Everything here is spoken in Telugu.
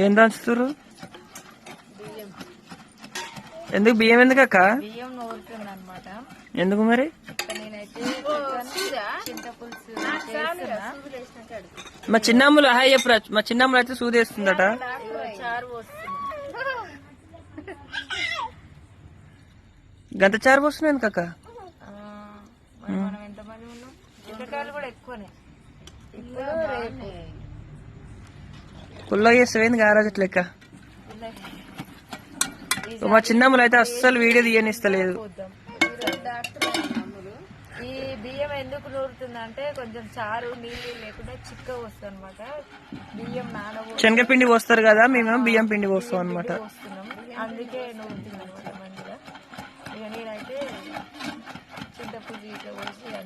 ఏం దంచుతురు? ఎందుకు బియ్యం ఎందుకు అక్క? బియ్యం నూరుతుంది అనమాట. ఎందుకు మరి? నేనైతే చింతపులుసు మా చిన్నమ్మలు హాయ్ చెప్పురా. మా చిన్నమ్మలు అయితే సూదేస్తుందట. చారు పోస్తుంది. గంట చారు పోస్తుంది ఎందుకు అక్క? మనం ఎంతమంది ఉన్నాం? చింతకాయలు కూడా ఎక్కువనే. పుల్ల చేస్తావేంది ఆ రోజు లెక్క? మా చిన్నమ్మలు అయితే అస్సలు వీడియో తీయనిస్తలేదు. ఈ బియ్యం ఎందుకు నూరుతుందంటే కొంచెం చారు నీళ్ళు లేకుండా చిక్కగా వస్తుంది అనమాట. బియ్యం శనగపిండి పోస్తారు కదా, మేము బియ్యం పిండి పోస్తాం అనమాట. అందుకే నూరుతుంది అనమాట మంచిగా. ఇక నేనైతే చింతపులుసు ఇట్లా పోసి